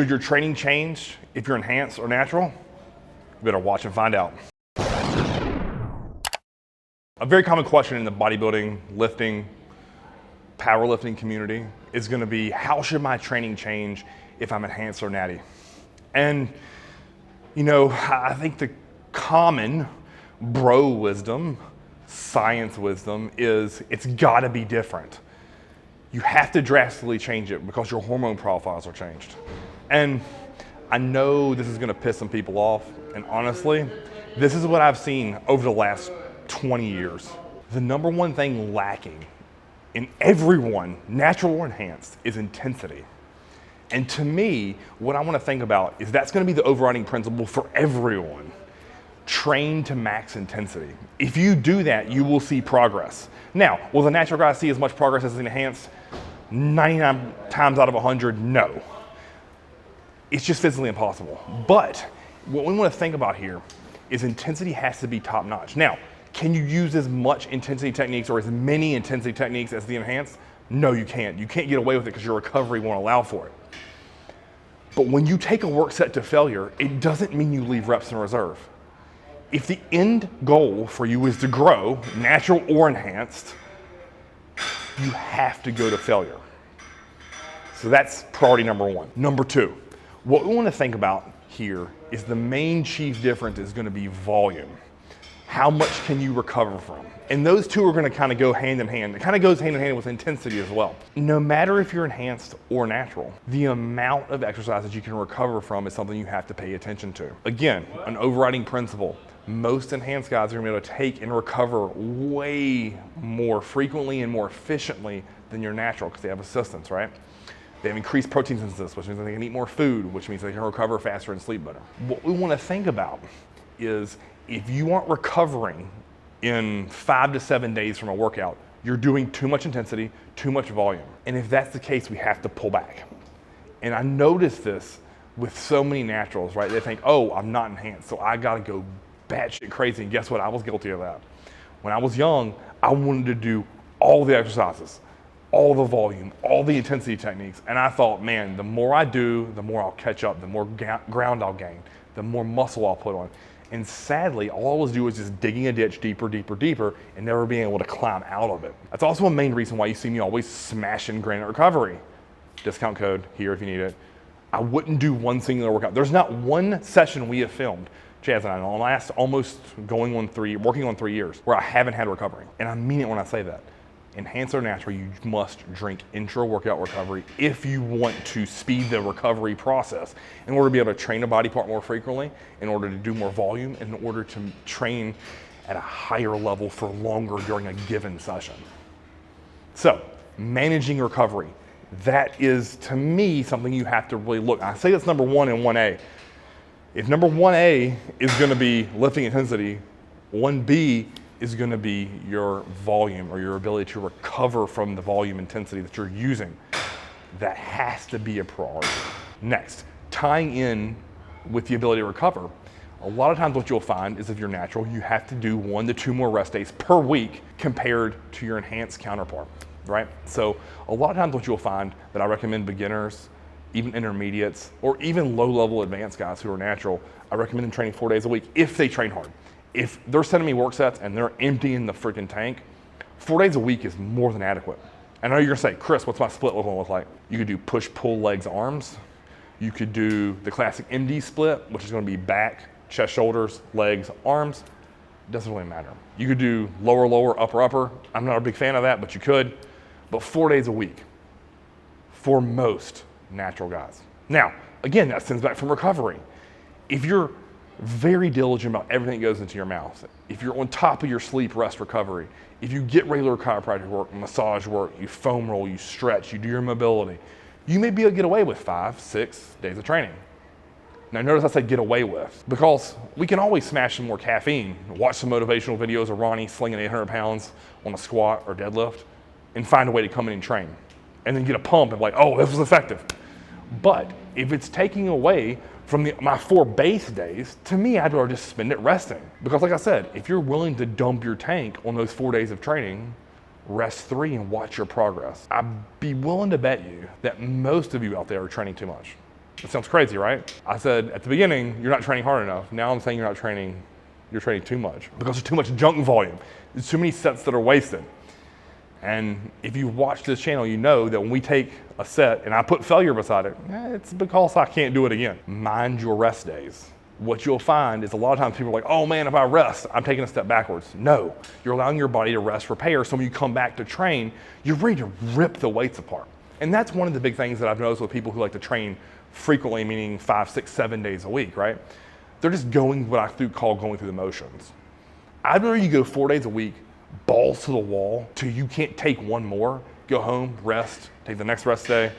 Should your training change if you're enhanced or natural? You better watch and find out. A very common question in the bodybuilding, lifting, powerlifting community is going to be, how should my training change if I'm enhanced or natty? And you know, I think the common bro wisdom, science wisdom is it's got to be different. You have to drastically change it because your hormone profiles are changed. And I know this is going to piss some people off, and honestly, this is what I've seen over the last 20 years. The number one thing lacking in everyone, natural or enhanced, is intensity. And to me, what I want to think about is that's going to be the overriding principle for everyone. Train to max intensity. If you do that, you will see progress. Now, will the natural guy see as much progress as the enhanced? 99 times out of 100, no. It's just physically impossible. But what we want to think about here is intensity has to be top notch. Now, can you use as much intensity techniques or as many intensity techniques as the enhanced? No, you can't. You can't get away with it because your recovery won't allow for it. But when you take a work set to failure, it doesn't mean you leave reps in reserve. If the end goal for you is to grow, natural or enhanced, you have to go to failure. So that's priority number one. Number two, what we want to think about here is the main chief difference is going to be volume. How much can you recover from? And those two are going to kind of go hand in hand. It kind of goes hand in hand with intensity as well. No matter if you're enhanced or natural, the amount of exercise that you can recover from is something you have to pay attention to. Again, an overriding principle. Most enhanced guys are going to be able to take and recover way more frequently and more efficiently than your natural because they have assistance, right? They have increased protein synthesis, which means they can eat more food, which means they can recover faster and sleep better. What we want to think about is if you aren't recovering in 5 to 7 days from a workout, you're doing too much intensity, too much volume. And if that's the case, we have to pull back. And I noticed this with so many naturals, right? They think, oh, I'm not enhanced, so I gotta go batshit crazy. And guess what? I was guilty of that. When I was young, I wanted to do all the exercises, all the volume, all the intensity techniques. And I thought, man, the more I do, the more I'll catch up, the more ground I'll gain, the more muscle I'll put on. And sadly, all I was doing was just digging a ditch deeper, deeper, deeper, and never being able to climb out of it. That's also a main reason why you see me always smashing Granite Recovery. Discount code here if you need it. I wouldn't do one singular workout. There's not one session we have filmed, Chaz and I, in the last almost working on 3 years, where I haven't had recovery. And I mean it when I say that. Enhanced or natural, you must drink intra-workout recovery if you want to speed the recovery process in order to be able to train a body part more frequently, in order to do more volume, in order to train at a higher level for longer during a given session. So, managing recovery, that is, to me, something you have to really look. I say that's number one in 1A. If number 1A is going to be lifting intensity, 1B is going to be your volume or your ability to recover from the volume intensity that you're using. That has to be a priority. Next, tying in with the ability to recover. A lot of times what you'll find is if you're natural, you have to do 1 to 2 more rest days per week compared to your enhanced counterpart, right? So a lot of times what you'll find that I recommend beginners, even intermediates, or even low-level advanced guys who are natural, I recommend them training 4 days a week if they train hard. If they're sending me work sets and they're emptying the freaking tank, 4 days a week is more than adequate. I know you're gonna say, Chris, what's my split gonna look like? You could do push, pull, legs, arms. You could do the classic MD split, which is gonna be back, chest, shoulders, legs, arms. Doesn't really matter. You could do lower, lower, upper, upper. I'm not a big fan of that, but you could. But 4 days a week for most natural guys. Now, again, that stems back from recovery. If you're very diligent about everything that goes into your mouth, if you're on top of your sleep, rest, recovery, if you get regular chiropractic work, massage work, you foam roll, you stretch, you do your mobility, you may be able to get away with 5, 6 days of training. Now notice I said get away with, because we can always smash some more caffeine, watch some motivational videos of Ronnie slinging 800 pounds on a squat or deadlift, and find a way to come in and train. And then get a pump and be like, oh, this was effective. But if it's taking away from my 4 base days, to me, I'd rather just spend it resting. Because like I said, if you're willing to dump your tank on those 4 days of training, rest 3 and watch your progress. I'd be willing to bet you that most of you out there are training too much. That sounds crazy, right? I said at the beginning, you're not training hard enough. Now I'm saying you're training too much because there's too much junk volume. There's too many sets that are wasted. And if you watch this channel, you know that when we take a set and I put failure beside it, it's because I can't do it again. Mind your rest days. What you'll find is a lot of times people are like, oh man, if I rest, I'm taking a step backwards. No, you're allowing your body to rest, repair, so when you come back to train, you're ready to rip the weights apart. And that's one of the big things that I've noticed with people who like to train frequently, meaning 5, 6, 7 days a week, right? They're just going what I call going through the motions. I'd rather you go 4 days a week, balls to the wall, till you can't take one more, go home, rest, take the next rest day,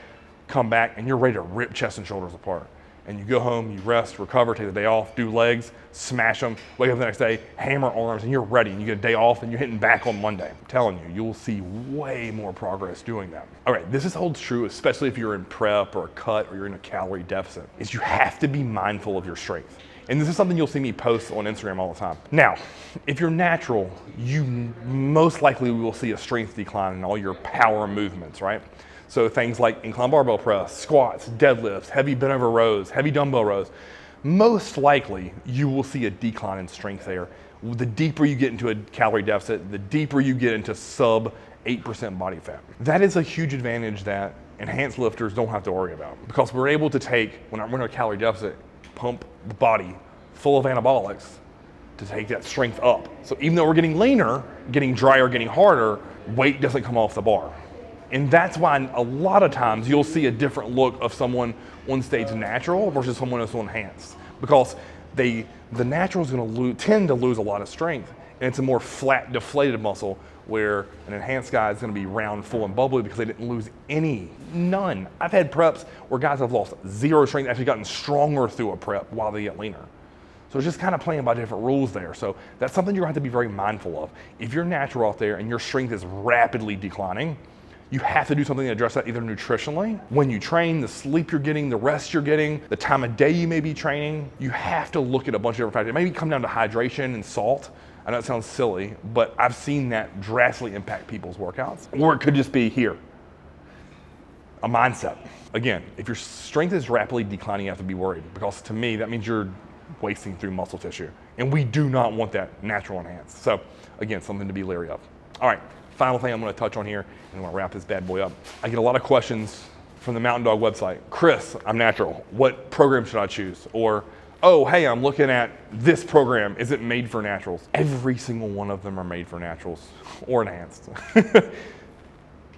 come back, and you're ready to rip chest and shoulders apart. And you go home, you rest, recover, take the day off, do legs, smash them, wake up the next day, hammer arms, and you're ready. And you get a day off, and you're hitting back on Monday. I'm telling you, you'll see way more progress doing that. All right, this holds true, especially if you're in prep or a cut or you're in a calorie deficit, is you have to be mindful of your strength. And this is something you'll see me post on Instagram all the time. Now, if you're natural, you most likely will see a strength decline in all your power movements, right? So things like incline barbell press, squats, deadlifts, heavy bent over rows, heavy dumbbell rows, most likely you will see a decline in strength there. The deeper you get into a calorie deficit, the deeper you get into sub 8% body fat. That is a huge advantage that enhanced lifters don't have to worry about, because we're able to take, when we're in a calorie deficit, pump the body full of anabolics to take that strength up. So even though we're getting leaner, getting drier, getting harder, weight doesn't come off the bar. And that's why a lot of times you'll see a different look of someone on stage natural versus someone that's on enhanced, because the natural is going to tend to lose a lot of strength, and it's a more flat, deflated muscle, where an enhanced guy is going to be round, full, and bubbly because they didn't lose none. I've had preps where guys have lost 0 strength, actually gotten stronger through a prep while they get leaner. So it's just kind of playing by different rules there. So that's something you're going to have to be very mindful of. If you're natural out there and your strength is rapidly declining, you have to do something to address that, either nutritionally, when you train, the sleep you're getting, the rest you're getting, the time of day you may be training. You have to look at a bunch of different factors. It may come down to hydration and salt. I know it sounds silly, but I've seen that drastically impact people's workouts. Or it could just be here, a mindset. Again, if your strength is rapidly declining, you have to be worried, because to me, that means you're wasting through muscle tissue. And we do not want that natural enhanced. So again, something to be leery of. All right, final thing I'm gonna touch on here, and I'm gonna wrap this bad boy up. I get a lot of questions from the Mountain Dog website. Chris, I'm natural. What program should I choose? Or, oh, hey, I'm looking at this program. Is it made for naturals? Every single one of them are made for naturals or enhanced.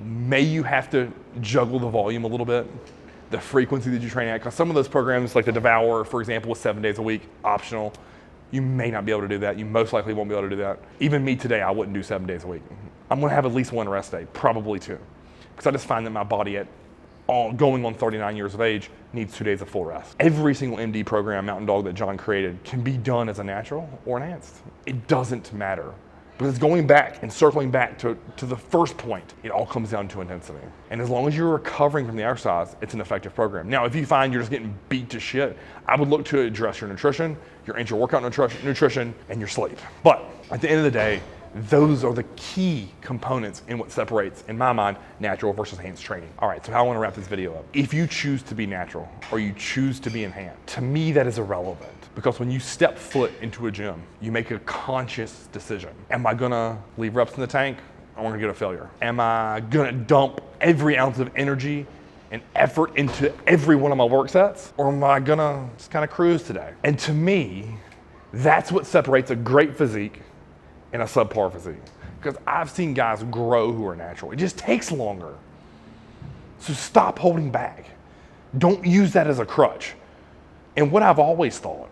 May you have to juggle the volume a little bit, the frequency that you train at, because some of those programs, like the Devour, for example, is 7 days a week, optional. You may not be able to do that. You most likely won't be able to do that. Even me today, I wouldn't do 7 days a week. I'm gonna have at least 1 rest day, probably 2. Because I just find that my body going on 39 years of age needs 2 days of full rest. Every single MD program, Mountain Dog, that John created can be done as a natural or enhanced. It doesn't matter. But it's going back and circling back to the first point. It all comes down to intensity. And as long as you're recovering from the exercise, it's an effective program. Now, if you find you're just getting beat to shit, I would look to address your nutrition, your intra-workout nutrition, and your sleep. But at the end of the day, those are the key components in what separates, in my mind, natural versus enhanced training. All right, so how I want to wrap this video up. If you choose to be natural or you choose to be enhanced, to me that is irrelevant. Because when you step foot into a gym, you make a conscious decision. Am I gonna leave reps in the tank, or am I gonna get a failure? Am I gonna dump every ounce of energy and effort into every one of my work sets? Or am I gonna just kind of cruise today? And to me, that's what separates a great physique and a subpar physique. Because I've seen guys grow who are natural. It just takes longer. So stop holding back. Don't use that as a crutch. And what I've always thought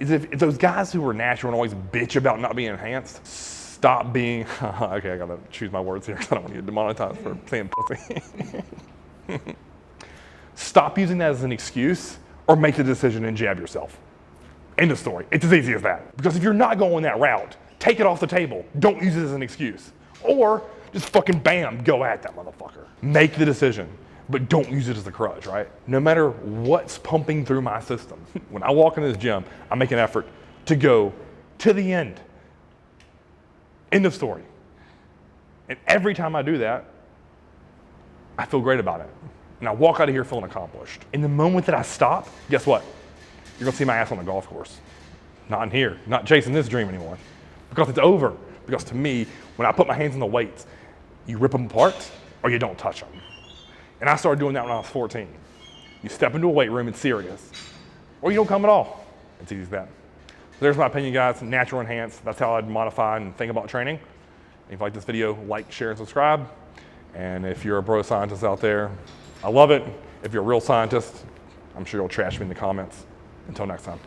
is if those guys who are natural and always bitch about not being enhanced, stop being, okay, I gotta choose my words here because I don't want to get demonetized for saying pussy. Stop using that as an excuse, or make the decision and jab yourself. End of story. It's as easy as that. Because if you're not going that route, take it off the table. Don't use it as an excuse. Or just fucking bam, go at that motherfucker. Make the decision, but don't use it as a crutch, right? No matter what's pumping through my system, when I walk into this gym, I make an effort to go to the end. End of story. And every time I do that, I feel great about it. and I walk out of here feeling accomplished. In the moment that I stop, guess what? You're gonna see my ass on the golf course. Not in here, not chasing this dream anymore. Because it's over. Because to me, when I put my hands on the weights, you rip them apart or you don't touch them. And I started doing that when I was 14. You step into a weight room, it's serious. Or you don't come at all. It's easy as that. So there's my opinion, guys. Natural enhance. That's how I'd modify and think about training. If you like this video, like, share, and subscribe. And if you're a bro scientist out there, I love it. If you're a real scientist, I'm sure you'll trash me in the comments. Until next time.